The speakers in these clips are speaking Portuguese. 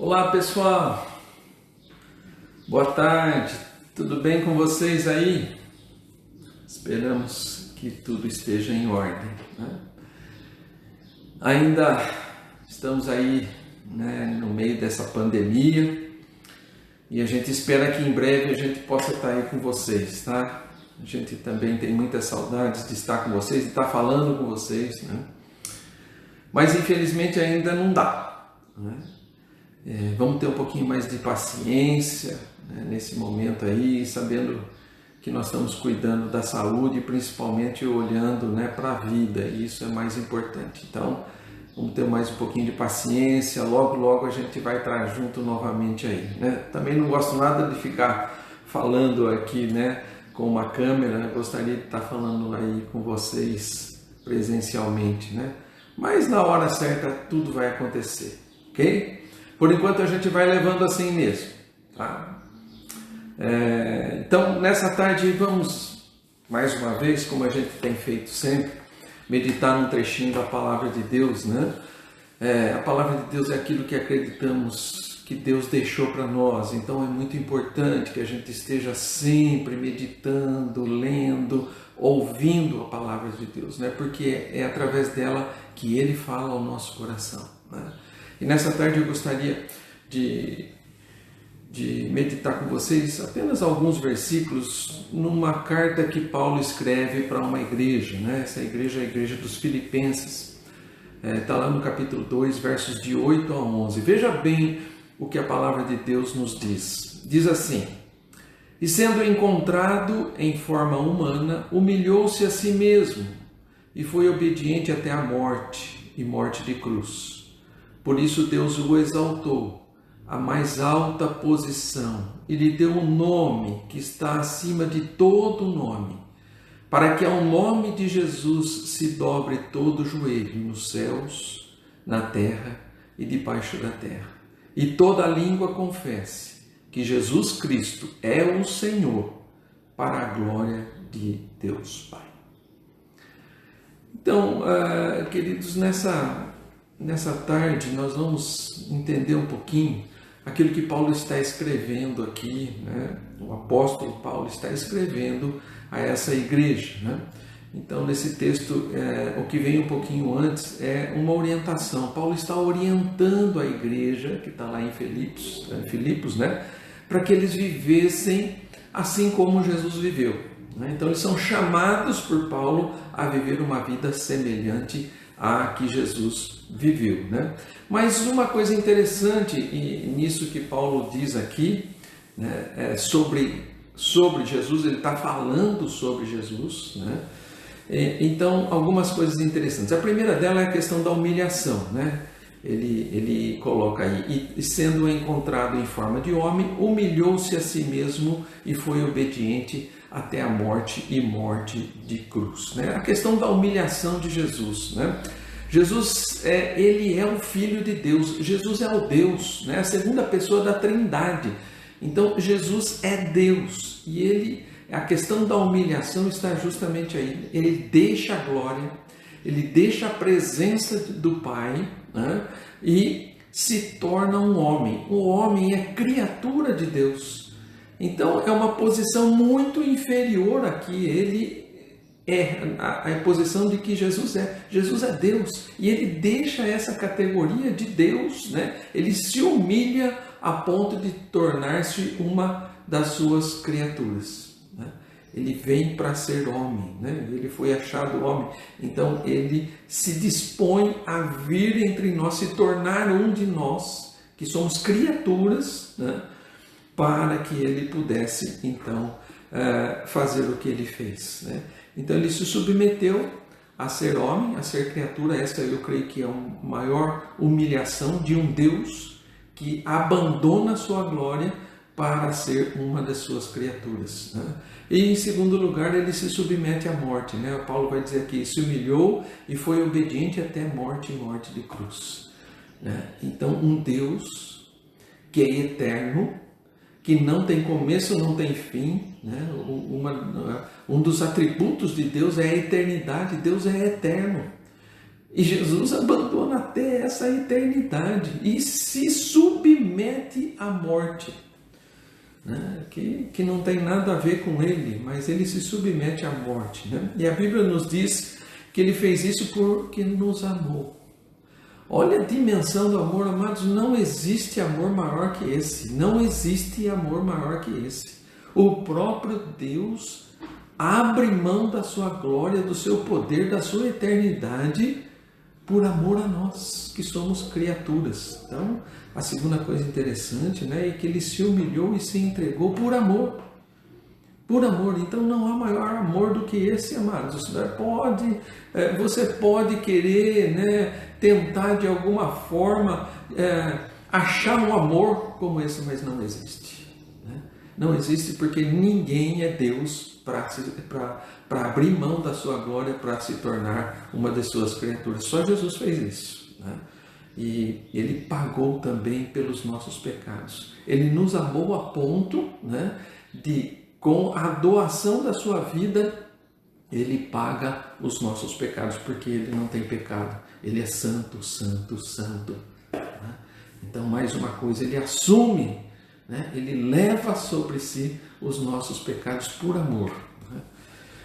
Olá pessoal, boa tarde, tudo bem com vocês aí? Esperamos que tudo esteja em ordem, né? Ainda estamos aí, né, no meio dessa pandemia e a gente espera que em breve a gente possa estar aí com vocês, tá? A gente também tem muitas saudades de estar com vocês, de estar falando com vocês, né? Mas infelizmente ainda não dá, né? Vamos ter um pouquinho mais de paciência, né, nesse momento aí, sabendo que nós estamos cuidando da saúde e principalmente olhando, né, para a vida, e isso é mais importante. Então, vamos ter mais um pouquinho de paciência, logo a gente vai estar junto novamente aí, né? Também não gosto nada de ficar falando aqui, né, com uma câmera, gostaria de estar falando aí com vocês presencialmente, né? Mas na hora certa tudo vai acontecer, ok? Por enquanto a gente vai levando assim mesmo, tá? Então nessa tarde vamos, mais uma vez, como a gente tem feito sempre, meditar num trechinho da Palavra de Deus, né? A Palavra de Deus é aquilo que acreditamos que Deus deixou para nós, então é muito importante que a gente esteja sempre meditando, lendo, ouvindo a Palavra de Deus, né? Porque é através dela que Ele fala ao nosso coração, né? E nessa tarde eu gostaria de meditar com vocês apenas alguns versículos numa carta que Paulo escreve para uma igreja, né? Essa igreja é a igreja dos Filipenses. Está lá no capítulo 2, versos de 8 a 11. Veja bem o que a palavra de Deus nos diz. Diz assim: E sendo encontrado em forma humana, humilhou-se a si mesmo e foi obediente até a morte e morte de cruz. Por isso Deus o exaltou à mais alta posição e lhe deu um nome que está acima de todo nome, para que ao nome de Jesus se dobre todo o joelho nos céus, na terra e debaixo da terra, e toda língua confesse que Jesus Cristo é o Senhor, para a glória de Deus Pai. Então, queridos, nessa tarde nós vamos entender um pouquinho aquilo que Paulo está escrevendo aqui, né? O apóstolo Paulo está escrevendo a essa igreja, né? Então nesse texto, o que vem um pouquinho antes é uma orientação. Paulo está orientando a igreja que está lá em Filipos, né? Para que eles vivessem assim como Jesus viveu, né? Então eles são chamados por Paulo a viver uma vida semelhante a que Jesus viveu, né? Mas uma coisa interessante nisso que Paulo diz aqui, né, sobre Jesus, ele está falando sobre Jesus, né? Então, algumas coisas interessantes. A primeira dela é a questão da humilhação, né? Ele coloca aí: e sendo encontrado em forma de homem, humilhou-se a si mesmo e foi obediente até a morte e morte de cruz, né? A questão da humilhação de Jesus, né? Jesus, ele é o Filho de Deus, Jesus é o Deus, né? A segunda pessoa da Trindade. Então Jesus é Deus e a questão da humilhação está justamente aí. Ele deixa a glória, ele deixa a presença do Pai, né? E se torna um homem. O homem é criatura de Deus. Então é uma posição muito inferior a que ele é, a posição de que Jesus é. Jesus é Deus e ele deixa essa categoria de Deus, né? Ele se humilha a ponto de tornar-se uma das suas criaturas, né? Ele vem para ser homem, né? Ele foi achado homem, então ele se dispõe a vir entre nós, se tornar um de nós, que somos criaturas, né? Para que ele pudesse então fazer o que ele fez, né? Então ele se submeteu a ser homem, a ser criatura. Esta eu creio que é a maior humilhação de um Deus que abandona a sua glória para ser uma das suas criaturas, né? E em segundo lugar, ele se submete à morte, né? Paulo vai dizer aqui: se humilhou e foi obediente até morte e morte de cruz, né? Então um Deus que é eterno, que não tem começo, não tem fim, né? Um dos atributos de Deus é a eternidade. Deus é eterno. E Jesus abandona até essa eternidade e se submete submete à morte, né? Que não tem nada a ver com ele, mas ele se submete à morte, né? E a Bíblia nos diz que ele fez isso porque nos amou. Olha a dimensão do amor, amados, não existe amor maior que esse, não existe amor maior que esse. O próprio Deus abre mão da sua glória, do seu poder, da sua eternidade, por amor a nós, que somos criaturas. Então, a segunda coisa interessante, né, é que ele se humilhou e se entregou por amor. Por amor. Então, não há maior amor do que esse, amados. Você pode querer, né, tentar de alguma forma achar um amor como esse, mas não existe. Né? Não existe, porque ninguém é Deus para abrir mão da sua glória, para se tornar uma de suas criaturas. Só Jesus fez isso, né? E ele pagou também pelos nossos pecados. Ele nos amou a ponto, né, de, com a doação da sua vida, ele paga os nossos pecados, porque ele não tem pecado. Ele é santo, santo, santo, né? Então, mais uma coisa, ele assume, né? Ele leva sobre si os nossos pecados por amor, né?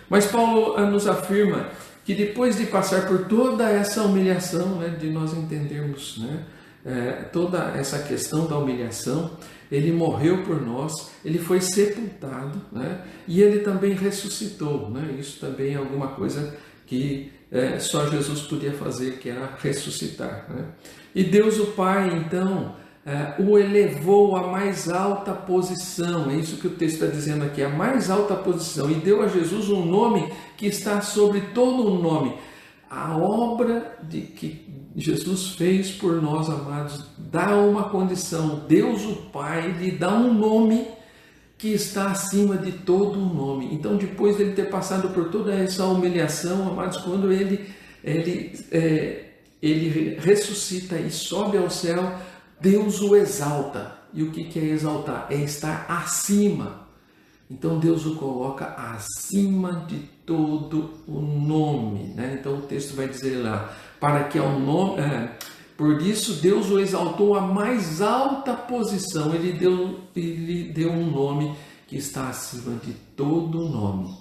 Mas Paulo nos afirma que depois de passar por toda essa humilhação, né, de nós entendermos, né, toda essa questão da humilhação, ele morreu por nós, ele foi sepultado, né, e ele também ressuscitou, né? Isso também é alguma coisa que só Jesus podia fazer, que era ressuscitar, né? E Deus o Pai, então, o elevou à mais alta posição, é isso que o texto está dizendo aqui, a mais alta posição, e deu a Jesus um nome que está sobre todo o nome. A obra que Jesus fez por nós, amados, dá uma condição, Deus o Pai lhe dá um nome que está acima de todo o nome. Então, depois dele ter passado por toda essa humilhação, amados, quando ele ressuscita e sobe ao céu, Deus o exalta. E o que é exaltar? É estar acima. Então Deus o coloca acima de todo o nome, né? Então o texto vai dizer lá, para que ao nome, por isso Deus o exaltou à mais alta posição, ele deu um nome que está acima de todo o nome.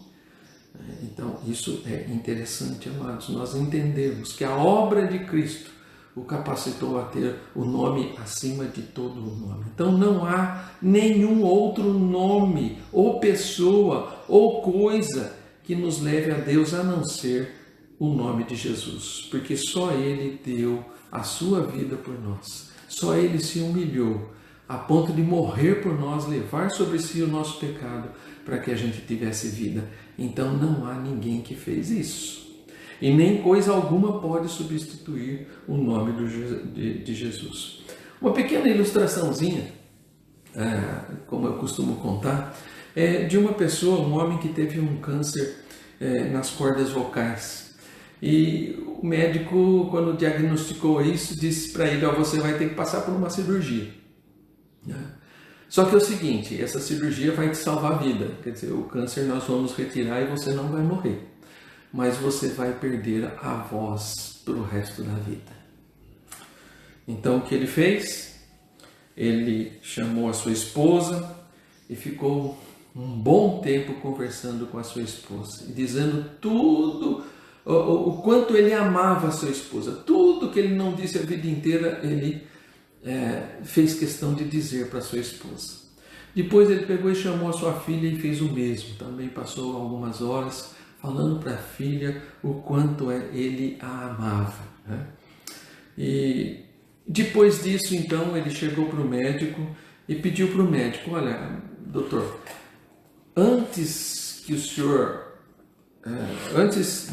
Então isso é interessante, amados, nós entendemos que a obra de Cristo o capacitou a ter o nome acima de todo o nome. Então não há nenhum outro nome, ou pessoa, ou coisa que nos leve a Deus a não ser o nome de Jesus. Porque só Ele deu a sua vida por nós. Só Ele se humilhou a ponto de morrer por nós, levar sobre si o nosso pecado para que a gente tivesse vida. Então não há ninguém que fez isso. E nem coisa alguma pode substituir o nome de Jesus. Uma pequena ilustraçãozinha, como eu costumo contar, é de uma pessoa, um homem que teve um câncer nas cordas vocais. E o médico, quando diagnosticou isso, disse para ele, você vai ter que passar por uma cirurgia. Só que é o seguinte, essa cirurgia vai te salvar a vida. Quer dizer, o câncer nós vamos retirar e você não vai morrer. Mas você vai perder a voz para o resto da vida. Então o que ele fez? Ele chamou a sua esposa e ficou um bom tempo conversando com a sua esposa, dizendo tudo, o quanto ele amava a sua esposa, tudo que ele não disse a vida inteira, ele fez questão de dizer para a sua esposa. Depois ele pegou e chamou a sua filha e fez o mesmo, também passou algumas horas falando para a filha o quanto ele a amava, né? E depois disso, então, ele chegou para o médico e pediu para o médico, olha, doutor, antes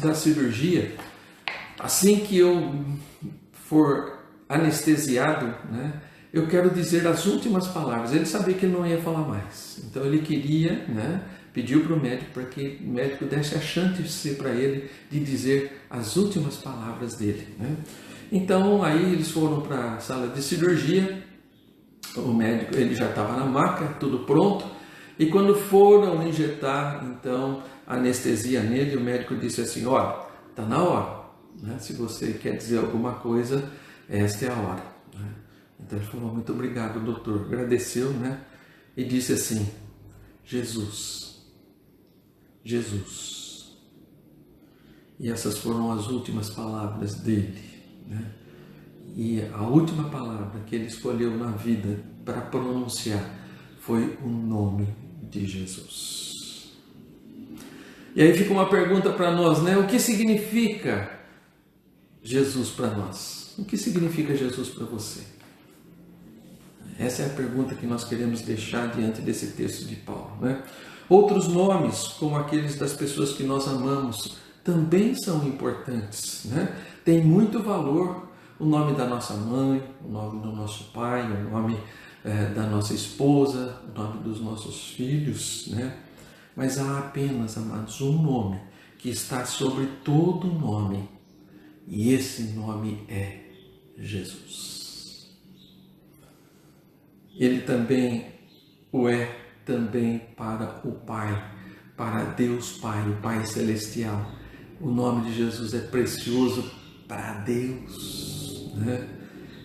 da cirurgia, assim que eu for anestesiado, né, eu quero dizer as últimas palavras. Ele sabia que ele não ia falar mais, então ele queria, né, pediu para o médico para que o médico desse a chance para ele de dizer as últimas palavras dele, né? Então aí eles foram para a sala de cirurgia, o médico, ele já estava na maca, tudo pronto, e quando foram injetar então anestesia nele, o médico disse assim, olha, está na hora, né? Se você quer dizer alguma coisa, esta é a hora, né? Então ele falou: muito obrigado, doutor. Agradeceu, né? E disse assim: Jesus, Jesus. E essas foram as últimas palavras dele, né? E a última palavra que ele escolheu na vida para pronunciar foi o nome de Jesus. E aí fica uma pergunta para nós, né? O que significa Jesus para nós? O que significa Jesus para você? Essa é a pergunta que nós queremos deixar diante desse texto de Paulo, né? Outros nomes, como aqueles das pessoas que nós amamos, também são importantes, né? Tem muito valor o nome da nossa mãe, o nome do nosso pai, o nome da nossa esposa, o nome dos nossos filhos, né? Mas há apenas, amados, um nome que está sobre todo nome, e esse nome é Jesus. Ele também o é também para o Pai, para Deus Pai, o Pai Celestial. O nome de Jesus é precioso para Deus, né?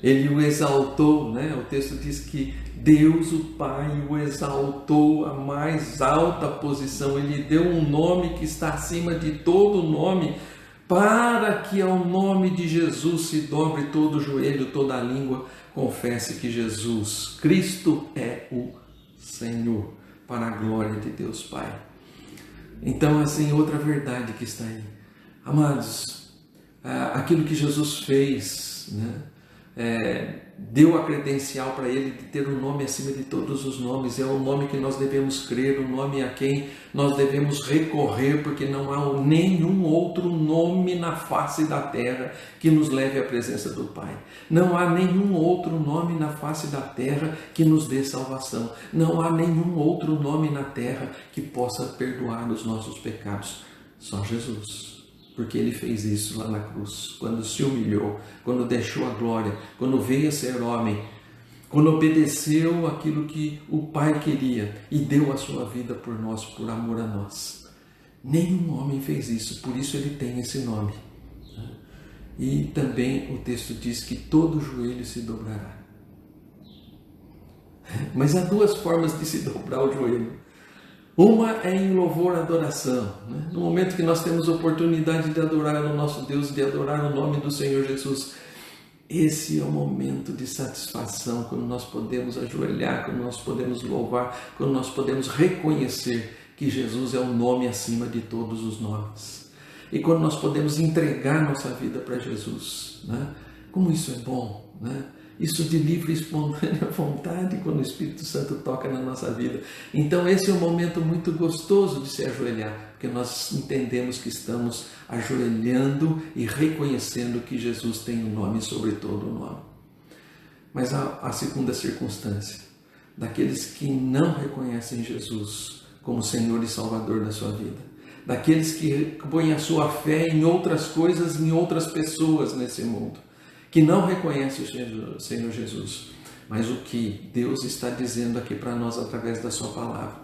Ele o exaltou, né? O texto diz que Deus, o Pai, o exaltou à mais alta posição. Ele deu um nome que está acima de todo nome, para que ao nome de Jesus se dobre todo o joelho, toda a língua confesse que Jesus Cristo é o Senhor, para a glória de Deus Pai. Então, assim, outra verdade que está aí. Amados, aquilo que Jesus fez, né? Deu a credencial para ele de ter um nome acima de todos os nomes. É o nome que nós devemos crer, o nome a quem nós devemos recorrer, porque não há nenhum outro nome na face da terra que nos leve à presença do Pai. Não há nenhum outro nome na face da terra que nos dê salvação. Não há nenhum outro nome na terra que possa perdoar os nossos pecados. Só Jesus. Porque ele fez isso lá na cruz, quando se humilhou, quando deixou a glória, quando veio a ser homem, quando obedeceu aquilo que o Pai queria e deu a sua vida por nós, por amor a nós. Nenhum homem fez isso, por isso ele tem esse nome. E também o texto diz que todo joelho se dobrará. Mas há duas formas de se dobrar o joelho. Uma é em louvor e adoração, né? No momento que nós temos oportunidade de adorar o nosso Deus, de adorar o nome do Senhor Jesus, esse é o momento de satisfação, quando nós podemos ajoelhar, quando nós podemos louvar, quando nós podemos reconhecer que Jesus é o nome acima de todos os nomes. E quando nós podemos entregar nossa vida para Jesus, né? Como isso é bom, né? Isso de livre e espontânea vontade, quando o Espírito Santo toca na nossa vida. Então esse é um momento muito gostoso de se ajoelhar, porque nós entendemos que estamos ajoelhando e reconhecendo que Jesus tem um nome sobre todo o nome. Mas há a segunda circunstância, daqueles que não reconhecem Jesus como Senhor e Salvador da sua vida. Daqueles que põem a sua fé em outras coisas, em outras pessoas nesse mundo, que não reconhece o Senhor Jesus. Mas o que Deus está dizendo aqui para nós através da sua palavra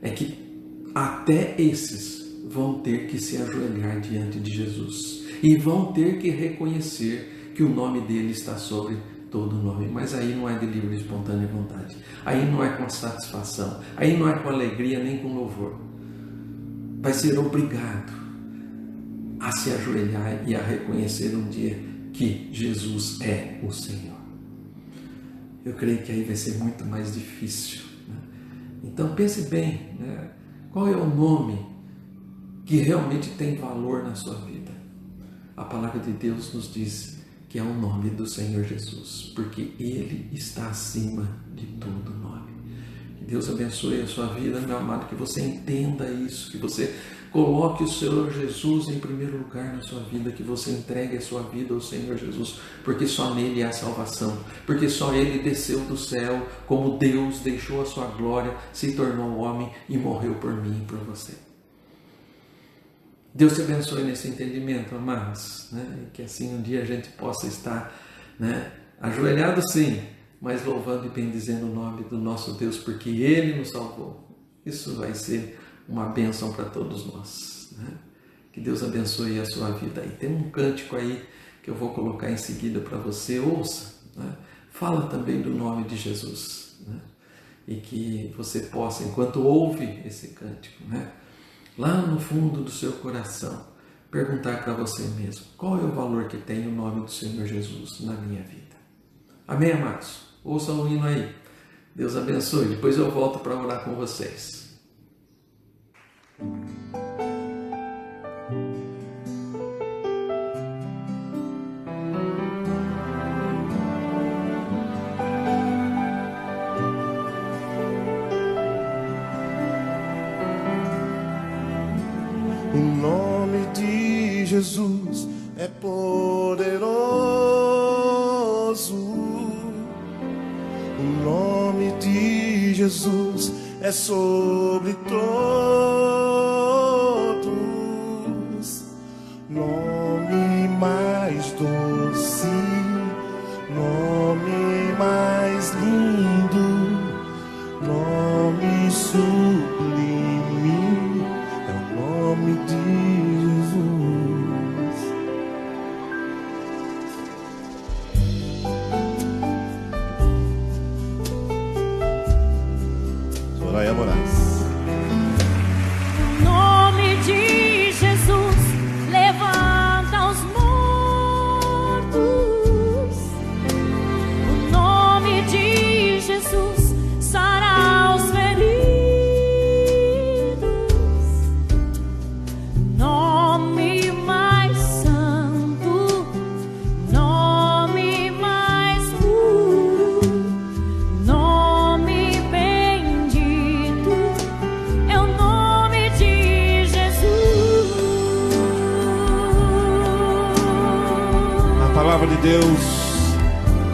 é que até esses vão ter que se ajoelhar diante de Jesus e vão ter que reconhecer que o nome dele está sobre todo nome. Mas aí não é de livre e espontânea vontade, aí não é com satisfação, aí não é com alegria nem com louvor. Vai ser obrigado a se ajoelhar e a reconhecer um dia que Jesus é o Senhor. Eu creio que aí vai ser muito mais difícil, né? Então pense bem, né? Qual é o nome que realmente tem valor na sua vida? A palavra de Deus nos diz que é o nome do Senhor Jesus, porque Ele está acima de todo nome. Que Deus abençoe a sua vida, meu amado, que você entenda isso, que você coloque o Senhor Jesus em primeiro lugar na sua vida, que você entregue a sua vida ao Senhor Jesus, porque só nele há salvação, porque só Ele desceu do céu como Deus, deixou a sua glória, se tornou homem e morreu por mim e por você. Deus te abençoe nesse entendimento, amados, né? E que assim um dia a gente possa estar, né, ajoelhado sim, mas louvando e bendizendo o nome do nosso Deus, porque Ele nos salvou. Isso vai ser uma bênção para todos nós, né? Que Deus abençoe a sua vida. E tem um cântico aí que eu vou colocar em seguida para você, ouça, né? fala também do nome de Jesus, né? E que você possa, enquanto ouve esse cântico, né, lá no fundo do seu coração, perguntar para você mesmo: qual é o valor que tem o nome do Senhor Jesus na minha vida? Amém, amados? Ouçam o hino aí. Deus abençoe. Depois eu volto para orar com vocês. O nome de Jesus é poderoso. O nome de Jesus é sobre todos. Nome mais doce, nome mais lindo, nome sublime, é o nome de Jesus. Soraya Moraes. O nome de Jesus levanta os mortos. O nome de Jesus sara os feridos. Nome mais santo, nome mais puro, nome bendito é o nome de Jesus. A palavra de Deus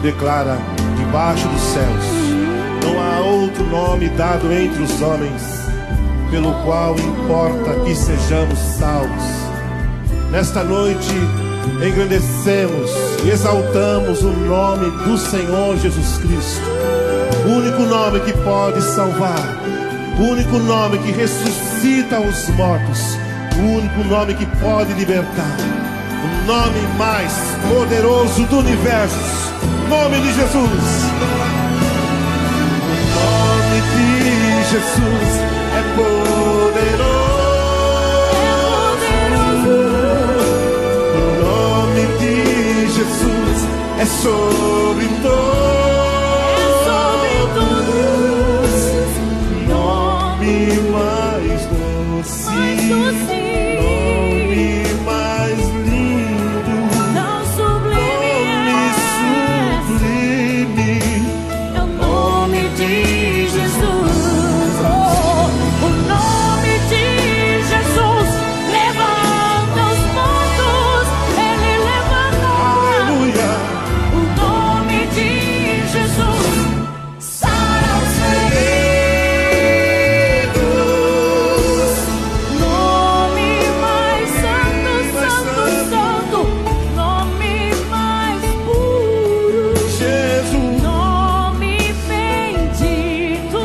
declara: debaixo dos céus não há outro nome dado entre os homens pelo qual importa que sejamos salvos. Nesta noite engrandecemos e exaltamos o nome do Senhor Jesus Cristo, o único nome que pode salvar, o único nome que ressuscita os mortos, o único nome que pode libertar, o nome mais poderoso do universo, o nome de Jesus. O nome de Jesus é poderoso. O nome de Jesus é sobre todos. Nome mais doce, nome mais lindo, Tão sublime nome sublime. é o nome de Jesus. O nome de Jesus levanta os mortos. Ele levanta. Aleluia. O nome de Jesus sara os feridos. Nome mais santo, santo, santo. Nome mais puro. Jesus. Nome bendito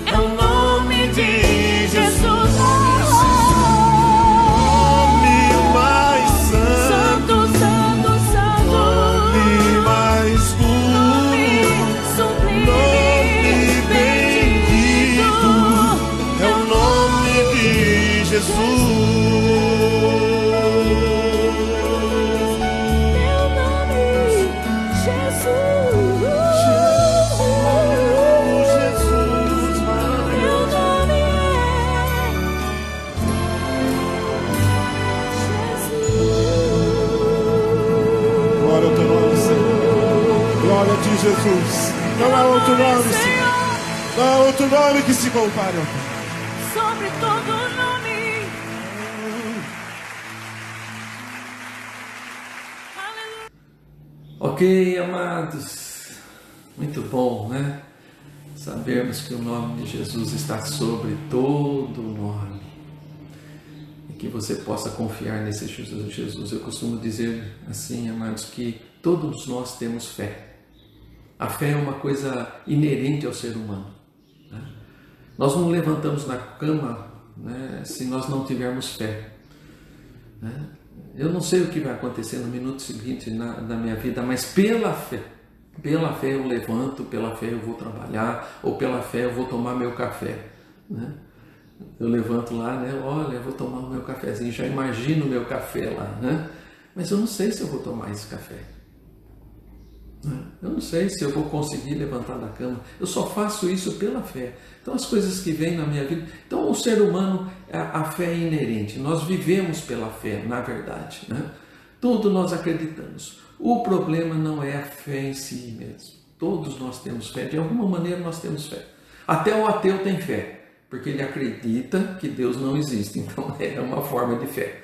é o nome de Jesus. Nome mais santo, Santo, santo, santo. nome mais Nome puro, sublime, nome bendito, é o nome de Jesus. Meu nome, Jesus. Meu nome é Jesus. Glória ao teu nome, Senhor. Glória a ti, Jesus. Não há outro nome, Senhor. Senhor, Não há outro nome que se compare ao teu. sobre todo nome. Aleluia. Ok, amados, muito bom, né? Sabermos que o nome de Jesus está sobre todo nome e que você possa confiar nesse Jesus. Eu costumo dizer assim, amados, que todos nós temos fé. A fé é uma coisa inerente ao ser humano, né? Nós não levantamos na cama, né, se nós não tivermos fé, né? Eu não sei o que vai acontecer no minuto seguinte na minha vida, mas pela fé, Pela fé eu levanto, pela fé eu vou trabalhar, ou pela fé eu vou tomar meu café, né? Eu levanto lá, né? Olha, eu vou tomar o meu cafezinho, já imagino o meu café lá, né? Mas eu não sei se eu vou tomar esse café. Eu não sei se eu vou conseguir levantar da cama. Eu só faço isso pela fé. Então as coisas que vêm na minha vida. Então o ser humano, a fé é inerente. Nós vivemos pela fé, na verdade, né? Tudo nós acreditamos. O problema não é a fé em si mesmo. Todos nós temos fé. De alguma maneira nós temos fé. Até o ateu tem fé, porque ele acredita que Deus não existe. Então é uma forma de fé.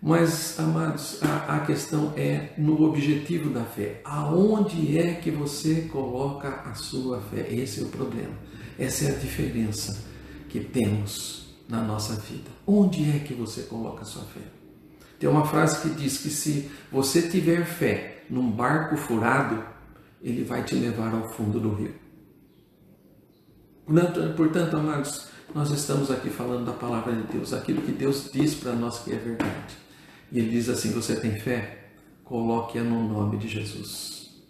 Mas, amados, a questão é no objetivo da fé. Aonde é que você coloca a sua fé? Esse é o problema. Essa é a diferença que temos na nossa vida. Onde é que você coloca a sua fé? Tem uma frase que diz que se você tiver fé num barco furado, ele vai te levar ao fundo do rio. Portanto, amados, nós estamos aqui falando da palavra de Deus, aquilo que Deus diz para nós que é verdade. E ele diz assim: você tem fé? Coloque-a no nome de Jesus.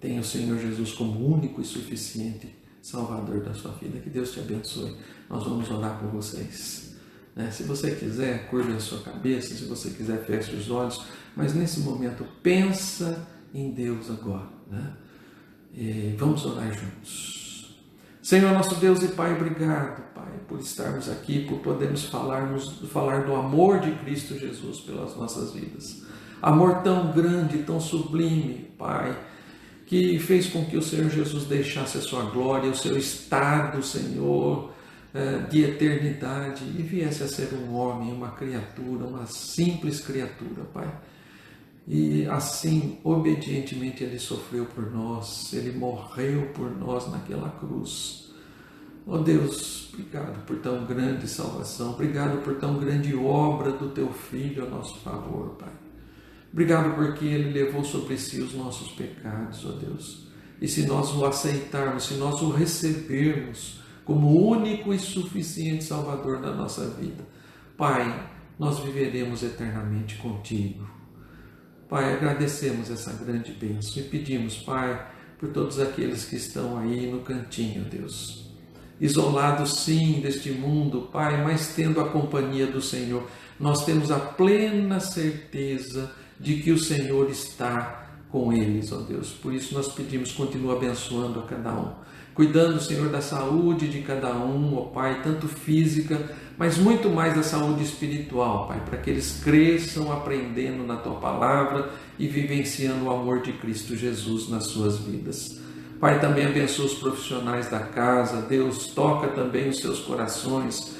Tenha o Senhor Jesus como único e suficiente Salvador da sua vida. Que Deus te abençoe. Nós vamos orar por vocês. Se você quiser, curva a sua cabeça. Se você quiser, feche os olhos. Mas nesse momento, pensa em Deus agora. E vamos orar juntos. Senhor, nosso Deus e Pai, obrigado, Pai, por estarmos aqui, por podermos falar do amor de Cristo Jesus pelas nossas vidas. Amor tão grande, tão sublime, Pai, que fez com que o Senhor Jesus deixasse a sua glória, o seu estado, Senhor, de eternidade, e viesse a ser um homem, uma criatura, uma simples criatura, Pai. E assim, obedientemente, Ele sofreu por nós, Ele morreu por nós naquela cruz. Oh Deus, obrigado por tão grande salvação, obrigado por tão grande obra do Teu Filho a nosso favor, Pai. Obrigado porque Ele levou sobre si os nossos pecados, ó Deus. E se nós o aceitarmos, se nós o recebermos como único e suficiente Salvador da nossa vida, Pai, nós viveremos eternamente contigo. Pai, agradecemos essa grande bênção e pedimos, Pai, por todos aqueles que estão aí no cantinho, Deus, isolados sim deste mundo, Pai, mas tendo a companhia do Senhor. Nós temos a plena certeza de que o Senhor está com eles, ó Deus. Por isso nós pedimos, continua abençoando a cada um, cuidando, Senhor, da saúde de cada um, ó Pai, tanto física, mas muito mais da saúde espiritual, Pai, para que eles cresçam aprendendo na Tua Palavra e vivenciando o amor de Cristo Jesus nas suas vidas. Pai, também abençoa os profissionais da casa, Deus, toca também os seus corações,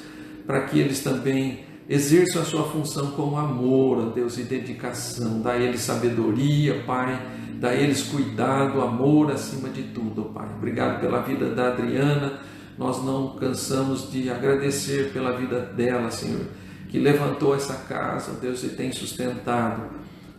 para que eles também exerçam a sua função com amor, ó Deus, e dedicação. Dá a eles sabedoria, Pai, dá a eles cuidado, amor acima de tudo, Pai. Obrigado pela vida da Adriana. Nós não cansamos de agradecer pela vida dela, Senhor, que levantou essa casa, Deus, e tem sustentado.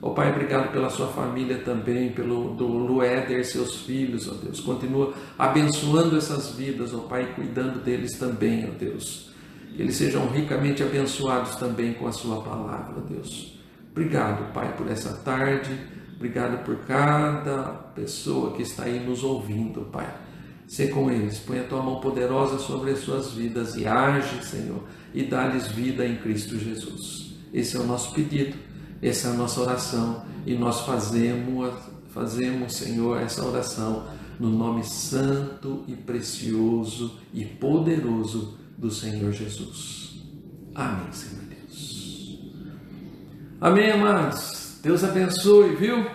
Ó Pai, obrigado pela sua família também, do Luéder, seus filhos, ó Deus. Continua abençoando essas vidas, ó Pai, cuidando deles também, ó Deus. Que eles sejam ricamente abençoados também com a sua palavra, ó Deus. Obrigado, Pai, por essa tarde. Obrigado por cada pessoa que está aí nos ouvindo, Pai. Sê com eles, põe a Tua mão poderosa sobre as suas vidas e age, Senhor, e dá-lhes vida em Cristo Jesus. Esse é o nosso pedido, essa é a nossa oração, e nós fazemos, Senhor, essa oração no nome santo e precioso e poderoso do Senhor Jesus. Amém, Senhor Deus. Amém, amados. Deus abençoe, viu?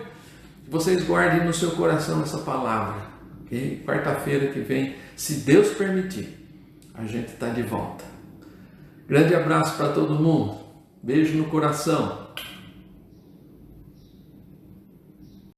Vocês guardem no seu coração essa palavra. Okay? Quarta-feira que vem, se Deus permitir, a gente está de volta. Grande abraço para todo mundo. Beijo no coração.